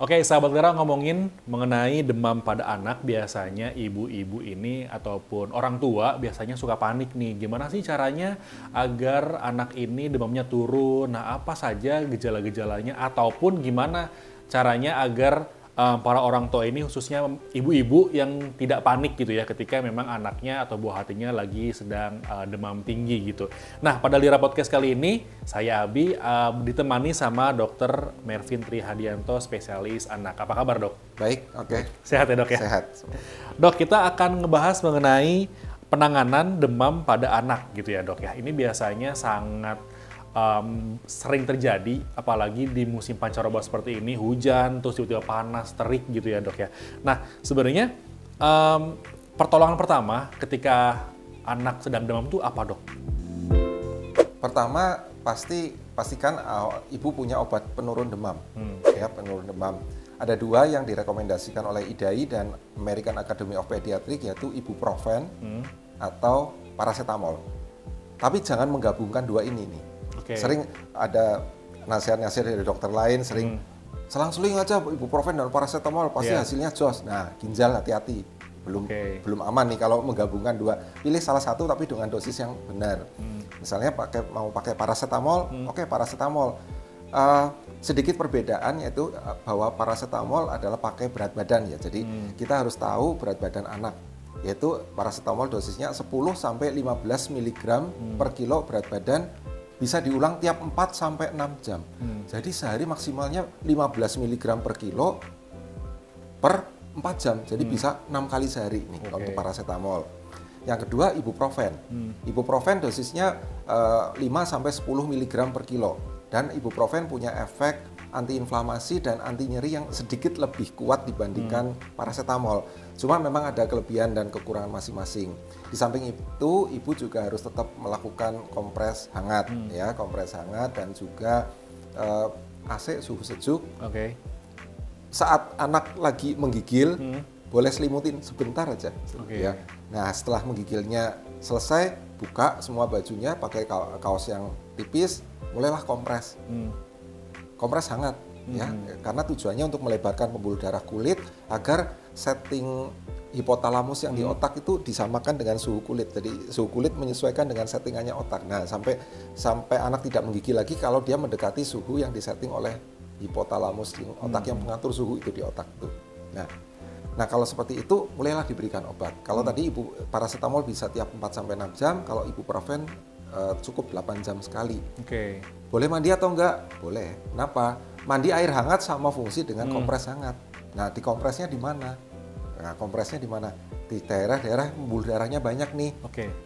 Oke, sahabat Lera ngomongin mengenai demam pada anak, biasanya ibu-ibu ini ataupun orang tua biasanya suka panik nih. Gimana sih caranya agar anak ini demamnya turun? Nah, apa saja gejala-gejalanya ataupun gimana caranya agar para orang tua ini khususnya ibu-ibu yang tidak panik gitu ya ketika memang anaknya atau buah hatinya lagi sedang demam tinggi gitu. Nah, pada Lira Podcast kali ini saya Abi ditemani sama Dokter Mervin Trihadianto, spesialis anak. Apa kabar, Dok? Baik, oke. Sehat ya, Dok ya? Sehat. Dok, kita akan ngebahas mengenai penanganan demam pada anak gitu ya, Dok ya. Ini biasanya sangat sering terjadi, apalagi di musim pancaroba seperti ini, hujan, terus tiba-tiba panas, terik gitu ya, Dok ya. Nah, sebenarnya pertolongan pertama ketika anak sedang demam itu apa, Dok? Pertama, pastikan ibu punya obat penurun demam. Ya, penurun demam. Ada dua yang direkomendasikan oleh IDAI dan American Academy of Pediatrics, yaitu ibuprofen atau paracetamol. Tapi jangan menggabungkan dua ini nih. Sering ada nasihat-nasihat dari dokter lain, sering selang-seling aja ibuprofen dan paracetamol, pasti hasilnya jos. Nah, ginjal hati-hati, belum aman nih kalau menggabungkan dua. Pilih salah satu tapi dengan dosis yang benar. Misalnya mau pakai paracetamol, oke, paracetamol. Sedikit perbedaan yaitu bahwa paracetamol adalah pakai berat badan ya. Jadi kita harus tahu berat badan anak. Yaitu paracetamol dosisnya 10 sampai 15 mg per kilo berat badan. Bisa diulang tiap 4 sampai 6 jam. Jadi sehari maksimalnya 15 mg per kilo per 4 jam. Jadi bisa 6 kali sehari nih untuk paracetamol. Yang kedua ibuprofen. Ibuprofen dosisnya 5 sampai 10 mg per kilo. Dan ibuprofen punya efek antiinflamasi dan anti nyeri yang sedikit lebih kuat dibandingkan paracetamol. Cuma memang ada kelebihan dan kekurangan masing-masing. Di samping itu, ibu juga harus tetap melakukan kompres hangat, ya, kompres hangat dan juga AC suhu sejuk. Saat anak lagi menggigil, boleh selimutin sebentar aja. Ya. Nah, setelah menggigilnya selesai, buka semua bajunya, pakai kaos yang tipis, mulailah kompres. Kompres hangat, ya, karena tujuannya untuk melebarkan pembuluh darah kulit agar setting hipotalamus yang di otak itu disamakan dengan suhu kulit. Jadi suhu kulit menyesuaikan dengan settingannya otak. Nah, sampai anak tidak menggigil lagi kalau dia mendekati suhu yang disetting oleh hipotalamus di otak yang mengatur suhu itu di otak itu. Nah, kalau seperti itu mulailah diberikan obat. Kalau tadi ibu paracetamol bisa tiap 4 sampai 6 jam, kalau ibuprofen cukup 8 jam sekali. Boleh mandi atau enggak? Boleh. Kenapa? Mandi air hangat sama fungsi dengan kompres hangat. Nah, dikompresnya di mana? Nah, kompresnya di mana? Di daerah-daerah pembuluh darahnya banyak nih.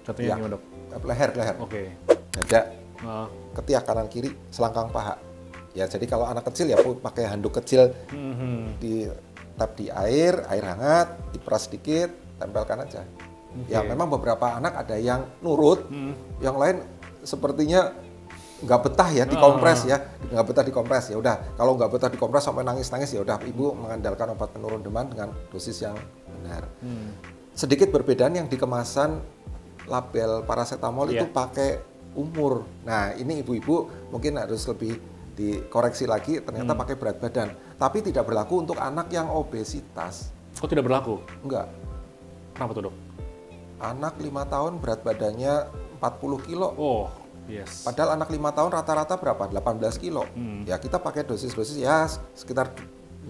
Contohnya gimana, Dok? Leher. Dada, ketiak kanan kiri, selangkang paha. Ya, jadi kalau anak kecil ya pakai handuk kecil, di tap di air hangat, diperas sedikit, tempelkan aja. Ya, memang beberapa anak ada yang nurut, yang lain sepertinya nggak betah ya dikompres nggak betah dikompres. Ya udah, kalau nggak betah dikompres sampai nangis ya udah, ibu mengandalkan obat penurun demam dengan dosis yang benar. Sedikit perbedaan yang di kemasan label paracetamol itu pakai umur. Nah, ini ibu-ibu mungkin harus lebih dikoreksi lagi, ternyata pakai berat badan. Tapi tidak berlaku untuk anak yang obesitas. Kok tidak berlaku? Enggak. Kenapa tuh, Dok? Anak 5 tahun berat badannya 40 kilo. Padahal anak 5 tahun rata-rata berapa? 18 kilo. Ya, kita pakai dosis-dosis ya sekitar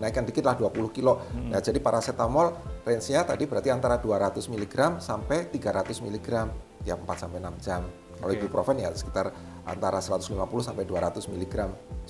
naikkan dikit lah 20 kilo. Nah, jadi paracetamol range-nya tadi berarti antara 200 mg sampai 300 mg tiap 4 sampai 6 jam. Kalau ibuprofen ya sekitar antara 150 sampai 200 mg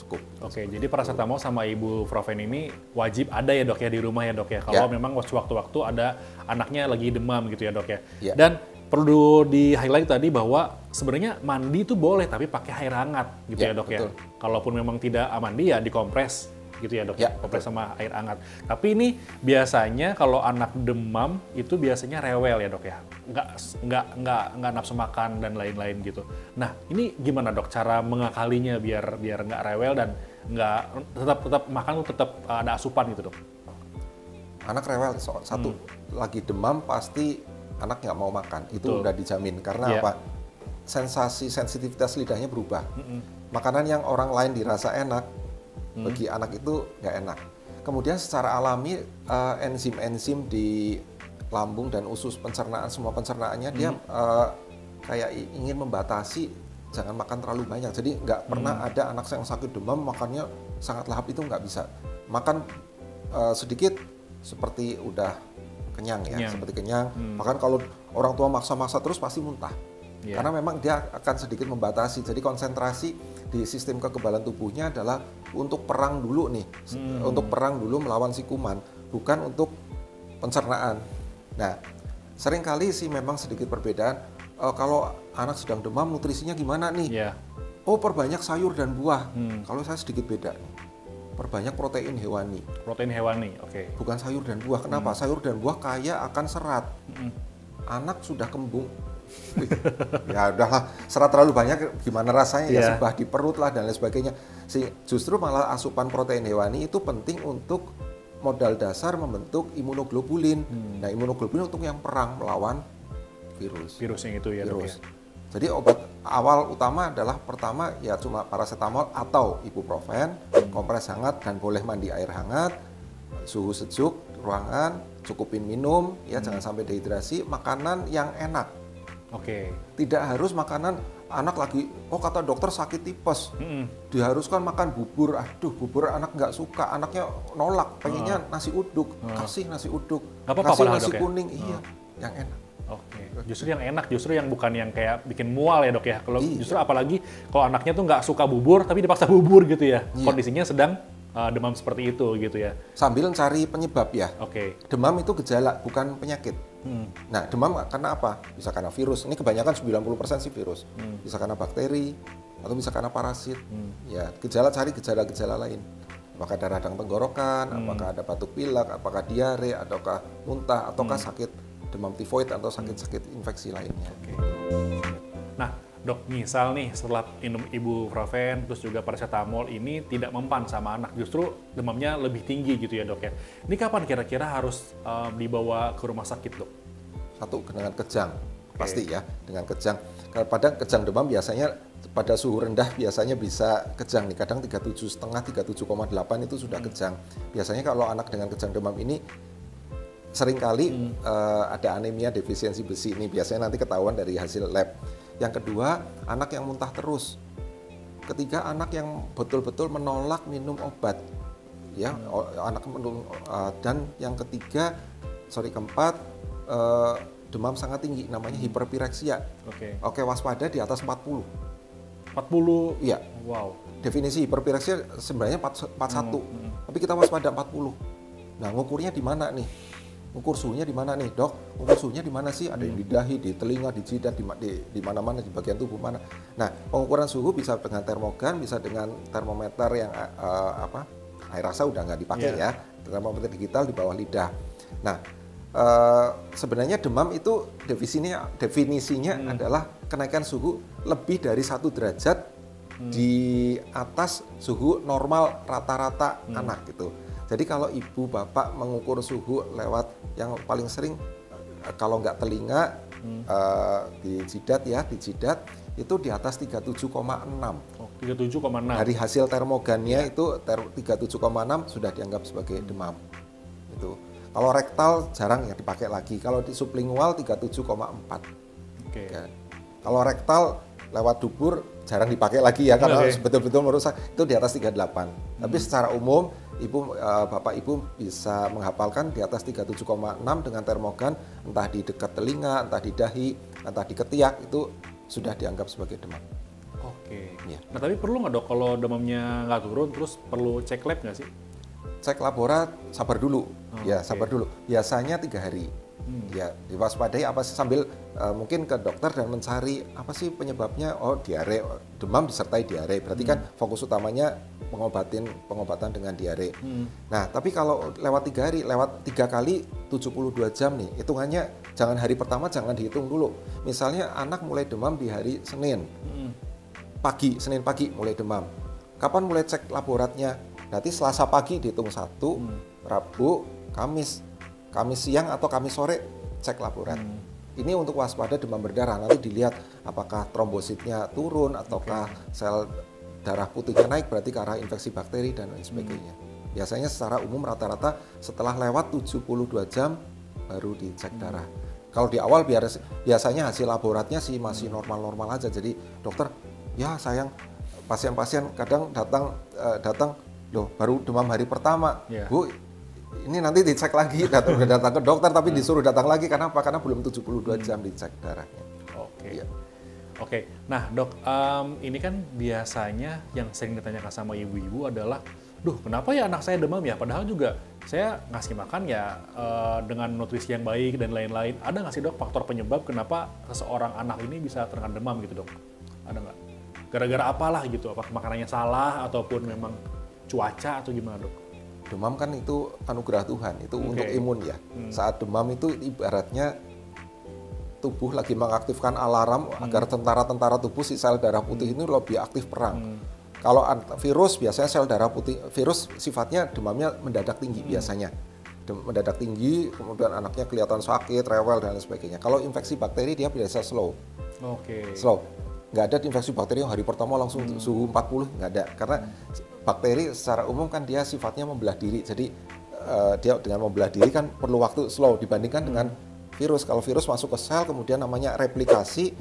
cukup. Jadi paracetamol sama ibuprofen ini wajib ada ya, Dok ya, di rumah ya, Dok ya. Kalau memang waktu-waktu ada anaknya lagi demam gitu ya, Dok ya. Dan perlu di-highlight tadi bahwa sebenarnya mandi itu boleh tapi pakai air hangat gitu ya, Dok ya. Kalaupun memang tidak mandi ya dikompres gitu ya, Dok. Kompres sama air hangat. Tapi ini biasanya kalau anak demam itu biasanya rewel ya, Dok ya. Nggak nafsu makan dan lain-lain gitu. Nah, ini gimana, Dok, cara mengakalinya biar nggak rewel dan nggak tetap makan tuh tetap ada asupan gitu, Dok? Anak rewel satu lagi demam pasti anak nggak mau makan. Itu udah dijamin karena apa? Sensitivitas lidahnya berubah. Makanan yang orang lain dirasa enak bagi anak itu nggak enak. kemudian secara alami enzim-enzim di lambung dan usus pencernaan, semua pencernaannya dia kayak ingin membatasi jangan makan terlalu banyak. Jadi nggak pernah ada anak yang sakit demam makannya sangat lahap, itu nggak bisa. Makan sedikit seperti udah kenyang ya, seperti kenyang. Bahkan kalau orang tua maksa-maksa terus pasti muntah. Karena memang dia akan sedikit membatasi. Jadi konsentrasi di sistem kekebalan tubuhnya adalah untuk perang dulu nih, untuk perang dulu melawan si kuman, bukan untuk pencernaan. Nah, seringkali sih memang sedikit perbedaan. Kalau anak sedang demam, nutrisinya gimana nih? Oh, perbanyak sayur dan buah. Kalau saya sedikit beda. Perbanyak protein hewani. Protein hewani, oke. Bukan sayur dan buah. Kenapa? Sayur dan buah kaya akan serat. Anak sudah kembung. Ya udahlah, serat terlalu banyak gimana rasanya ya, sebah di perut lah dan lain sebagainya. Justru malah asupan protein hewani itu penting untuk modal dasar membentuk imunoglobulin. Nah, imunoglobulin untuk yang perang melawan virus. Virus yang itu ya, virus. Dok, ya. Jadi obat awal utama adalah pertama ya cuma paracetamol atau ibuprofen, kompres hangat dan boleh mandi air hangat, suhu sejuk, ruangan, cukupin minum ya, jangan sampai dehidrasi, makanan yang enak. Oke. Tidak harus makanan anak lagi, oh kata dokter sakit tipes, diharuskan makan bubur. Aduh, bubur anak nggak suka, anaknya nolak, pengennya nasi uduk, kasih nasi uduk, kasih nasi kuning, iya, yang enak. Oke, justru yang enak, justru yang bukan yang kayak bikin mual ya dok ya. Kalau justru apalagi kalau anaknya tuh nggak suka bubur, tapi dipaksa bubur gitu ya, kondisinya sedang demam seperti itu gitu ya. Sambil cari penyebab ya. Oke. Demam itu gejala, bukan penyakit. Nah, demam karena apa? Bisa karena virus. Ini kebanyakan 90% sih virus. Bisa karena bakteri atau bisa karena parasit. Ya, gejala, cari gejala-gejala lain. Apakah ada radang tenggorokan, apakah ada batuk pilek, apakah diare, ataukah muntah, ataukah sakit demam tifoid atau sakit-sakit infeksi lainnya. Oke. Nah, dok, misal nih setelah minum ibuprofen terus juga paracetamol ini tidak mempan sama anak, justru demamnya lebih tinggi gitu ya dok ya. Ini kapan kira-kira harus dibawa ke rumah sakit dok? Satu, dengan kejang, pasti ya, dengan kejang. Pada kejang demam biasanya pada suhu rendah biasanya bisa kejang nih, kadang 37,5, 37,8 itu sudah kejang. Biasanya kalau anak dengan kejang demam ini seringkali ada anemia defisiensi besi, ini biasanya nanti ketahuan dari hasil lab. Yang kedua, anak yang muntah terus. Ketiga, anak yang betul-betul menolak minum obat, ya, anak dan yang keempat, demam sangat tinggi, namanya hiperpireksia. Oke, waspada di atas 40. 40? Iya. Wow. Definisi hiperpireksia sebenarnya 41, tapi kita waspada 40. Nah, ngukurnya di mana nih? Ukur suhunya di mana nih, dok? Ukur suhunya di mana sih? Ada yang di dahi, di telinga, di jidat, di mana-mana, di bagian tubuh mana. Nah, pengukuran suhu bisa dengan termogan, bisa dengan termometer yang air rasa udah nggak dipakai ya, termometer digital di bawah lidah. Nah, sebenarnya demam itu definisinya adalah kenaikan suhu lebih dari 1 derajat di atas suhu normal rata-rata anak gitu. Jadi kalau ibu bapak mengukur suhu lewat yang paling sering kalau nggak telinga di jidat itu di atas 37,6. Oh, 37,6. Dari hasil termogannya itu 37,6 sudah dianggap sebagai demam. Itu. Kalau rektal jarang ya dipakai lagi. Kalau di sublingual 37,4. Ya. Kalau rektal lewat dubur jarang dipakai lagi ya karena betul-betul merusak, itu di atas 38. Tapi secara umum bapak ibu bisa menghafalkan di atas 37,6 dengan termogan, entah di dekat telinga, entah di dahi, entah di ketiak, itu sudah dianggap sebagai demam. Oke. Ya. Nah, tapi perlu nggak dok kalau demamnya nggak turun, terus perlu cek lab nggak sih? Cek laborat, sabar dulu. Sabar dulu. Biasanya 3 hari. Ya, diwaspadai apa sih, sambil mungkin ke dokter dan mencari apa sih penyebabnya. Oh, diare, demam disertai diare. Berarti kan fokus utamanya pengobatan dengan diare. Nah, tapi kalau lewat 3 hari, lewat 3 kali 72 jam nih, hitungannya jangan hari pertama jangan dihitung dulu. Misalnya anak mulai demam di hari Senin. Senin pagi mulai demam. Kapan mulai cek laboratnya? Nanti Selasa pagi dihitung 1, Rabu, Kamis siang atau Kamis sore cek laborat. Ini untuk waspada demam berdarah. Nanti dilihat apakah trombositnya turun ataukah sel darah putihnya naik, berarti ke arah infeksi bakteri dan lain sebagainya. biasanya secara umum rata-rata setelah lewat 72 jam baru dicek darah. Kalau di awal biasanya hasil laboratnya sih masih normal-normal aja. Jadi dokter, ya sayang, pasien-pasien kadang datang loh baru demam hari pertama, Bu, ini nanti dicek lagi, datang ke dokter tapi disuruh datang lagi karena apa? Karena belum 72 jam dicek darahnya. Oke. Oke. Nah, Dok, ini kan biasanya yang sering ditanyakan sama ibu-ibu adalah, duh, kenapa ya anak saya demam ya? Padahal juga saya ngasih makan ya dengan nutrisi yang baik dan lain-lain. Ada nggak sih, Dok, faktor penyebab kenapa seseorang anak ini bisa terkena demam gitu, Dok? Ada nggak? Gara-gara apalah gitu? Apakah makanannya salah ataupun memang cuaca atau gimana, Dok? Demam kan itu anugerah Tuhan, itu untuk imun ya. Saat demam itu ibaratnya tubuh lagi mengaktifkan alarm agar tentara-tentara tubuh si sel darah putih ini lebih aktif perang. Kalau virus biasanya sel darah putih, virus sifatnya demamnya mendadak tinggi biasanya. Mendadak tinggi, kemudian anaknya kelihatan sakit, rewel dan lain sebagainya. Kalau infeksi bakteri dia biasa slow. Slow. Nggak ada infeksi bakteri yang hari pertama langsung suhu 40, nggak ada. Karena bakteri secara umum kan dia sifatnya membelah diri. Jadi dia dengan membelah diri kan perlu waktu slow dibandingkan dengan virus. Kalau virus masuk ke sel kemudian namanya replikasi.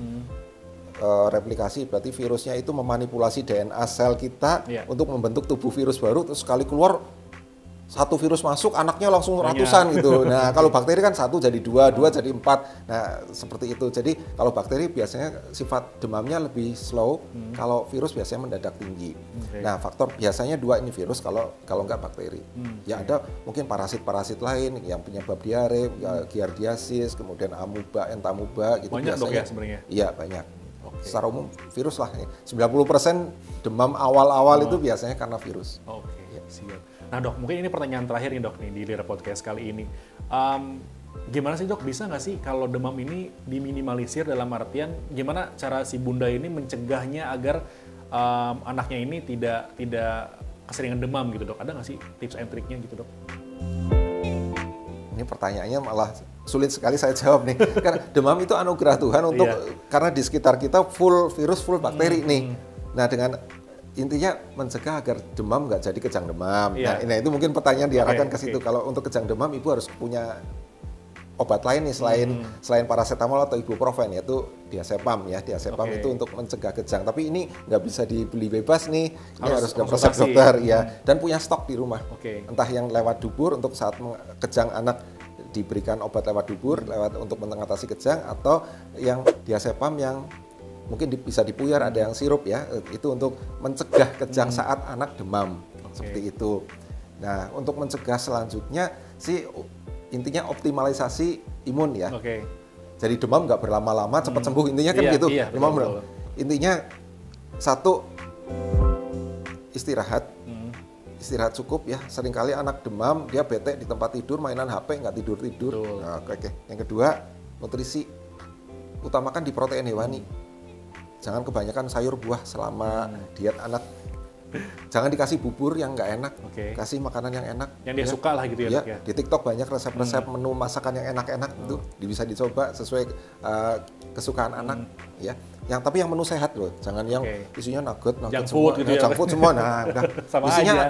Replikasi berarti virusnya itu memanipulasi DNA sel kita untuk membentuk tubuh virus baru, terus sekali keluar satu virus masuk anaknya langsung ratusan gitu. Nah kalau bakteri kan satu jadi dua jadi empat. Nah seperti itu. Jadi kalau bakteri biasanya sifat demamnya lebih slow, kalau virus biasanya mendadak tinggi. Nah faktor biasanya dua ini virus kalau nggak bakteri. Ya ada mungkin parasit-parasit lain yang penyebab diare, giardiasis, kemudian amuba, entamuba gitu. Banyak, biasanya. Dok, ya sebenarnya? Iya banyak. Secara umum virus lah. 90% demam awal-awal itu biasanya karena virus. Siap. Nah, Dok, mungkin ini pertanyaan terakhir nih, Dok, nih di Lira Podcast kali ini. Gimana sih, Dok, bisa nggak sih kalau demam ini diminimalisir dalam artian gimana cara si bunda ini mencegahnya agar anaknya ini tidak keseringan demam gitu, Dok? Ada nggak sih tips and triknya gitu, Dok? Ini pertanyaannya malah sulit sekali saya jawab nih. Karena demam itu anugerah Tuhan untuk karena di sekitar kita full virus, full bakteri nih. Nah, dengan intinya mencegah agar demam nggak jadi kejang demam. Nah, itu mungkin pertanyaan diarahkan ke situ. Kalau untuk kejang demam, ibu harus punya obat lain nih selain paracetamol atau ibuprofen, yaitu diazepam ya. Diazepam itu untuk mencegah kejang. Tapi ini nggak bisa dibeli bebas nih. Ini harus ada resep dokter ya. Dan punya stok di rumah. Entah yang lewat dubur untuk saat kejang anak diberikan obat lewat dubur, untuk mengatasi kejang, atau yang diazepam yang mungkin bisa dipuyar, ada yang sirup ya, itu untuk mencegah kejang saat anak demam, seperti itu. Nah, untuk mencegah selanjutnya sih intinya optimalisasi imun ya. Jadi demam nggak berlama-lama, cepat sembuh, intinya kan gitu. Betul. Intinya satu, istirahat. Istirahat cukup ya. Seringkali anak demam, dia bete di tempat tidur, mainan HP, nggak tidur-tidur. Nah, Yang kedua, nutrisi. Utamakan di protein hewani. Jangan kebanyakan sayur buah selama diet anak. Jangan dikasih bubur yang nggak enak. Kasih makanan yang enak. Yang dia suka lah gitu ya. Di TikTok banyak resep-resep menu masakan yang enak-enak itu bisa dicoba sesuai kesukaan anak ya. Tapi yang menu sehat loh. Jangan yang isinya nugget junk semua, food gitu ya. Junk food semua. Nah, udah. Sama isinya aja.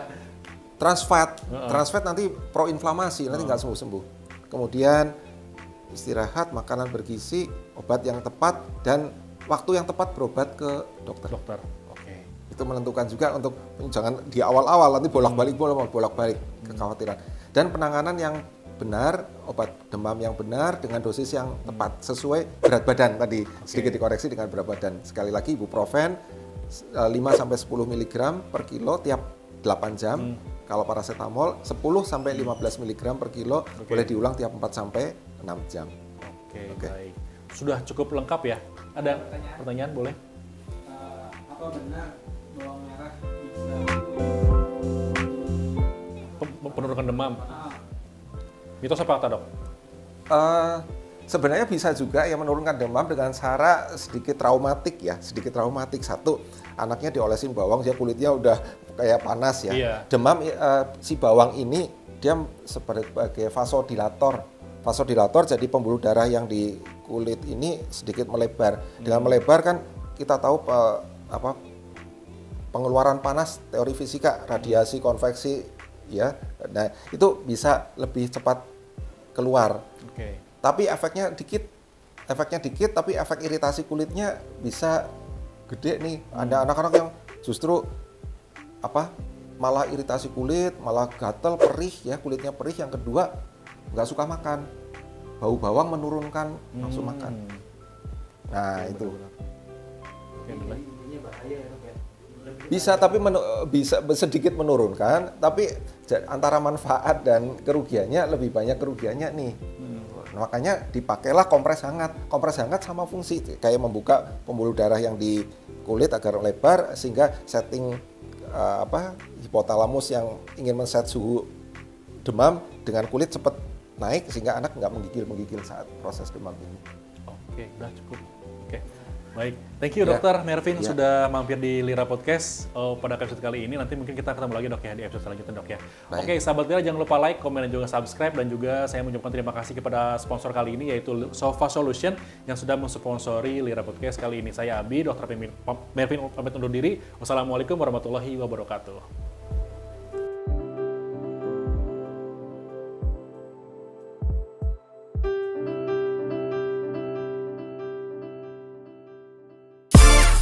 Trans fat nanti proinflamasi, nanti nggak sembuh-sembuh. Kemudian istirahat, makanan bergizi, obat yang tepat, dan waktu yang tepat berobat ke dokter. Itu menentukan juga untuk jangan di awal-awal nanti bolak-balik kekhawatiran. Dan penanganan yang benar, obat demam yang benar dengan dosis yang tepat sesuai berat badan tadi. Sedikit dikoreksi dengan berat badan. Sekali lagi ibuprofen 5 sampai 10 mg per kilo tiap 8 jam. Kalau paracetamol 10 sampai 15 mg per kilo, boleh diulang tiap 4 sampai 6 jam. Baik. Sudah cukup lengkap ya? Ada pertanyaan boleh? Apa benar bawang merah bisa penurunkan demam? Mitos apa kata, Dok? Sebenarnya bisa juga ya menurunkan demam dengan cara sedikit traumatik ya. Satu, anaknya diolesin bawang, dia kulitnya udah kayak panas ya. Demam si bawang ini dia sebagai vasodilator. Vasodilator jadi pembuluh darah yang di kulit ini sedikit melebar. Dengan melebar kan kita tahu pengeluaran panas, teori fisika, radiasi konveksi ya. Nah, itu bisa lebih cepat keluar. Tapi efeknya dikit, tapi efek iritasi kulitnya bisa gede nih. Ada anak-anak yang justru malah iritasi kulit, malah gatel, perih ya, kulitnya perih. Yang kedua, nggak suka makan. Bau bawang menurunkan nafsu makan. Nah, itu. Bisa, tapi bisa sedikit menurunkan, tapi antara manfaat dan kerugiannya lebih banyak kerugiannya nih. Makanya dipakailah kompres hangat. Kompres hangat sama fungsi kayak membuka pembuluh darah yang di kulit agar lebar, sehingga setting hipotalamus yang ingin men-set suhu demam dengan kulit cepat naik, sehingga anak nggak menggigil saat proses demam ini. Oke, udah cukup. Oke. Baik, thank you Dokter Mervin sudah mampir di Lira Podcast pada episode kali ini. Nanti mungkin kita ketemu lagi dok ya di episode selanjutnya dok ya. Baik. Oke, sahabat Lira jangan lupa like, komen, dan juga subscribe. Dan juga saya mengucapkan terima kasih kepada sponsor kali ini yaitu Sofa Solution yang sudah mensponsori Lira Podcast kali ini. Saya Abi, Dokter Mervin pamit undur diri. Wassalamualaikum warahmatullahi wabarakatuh.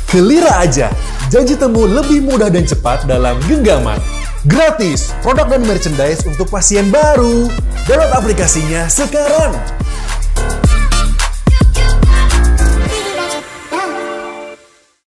Ke Lira aja, janji temu lebih mudah dan cepat dalam genggaman. Gratis, produk dan merchandise untuk pasien baru. Download aplikasinya sekarang.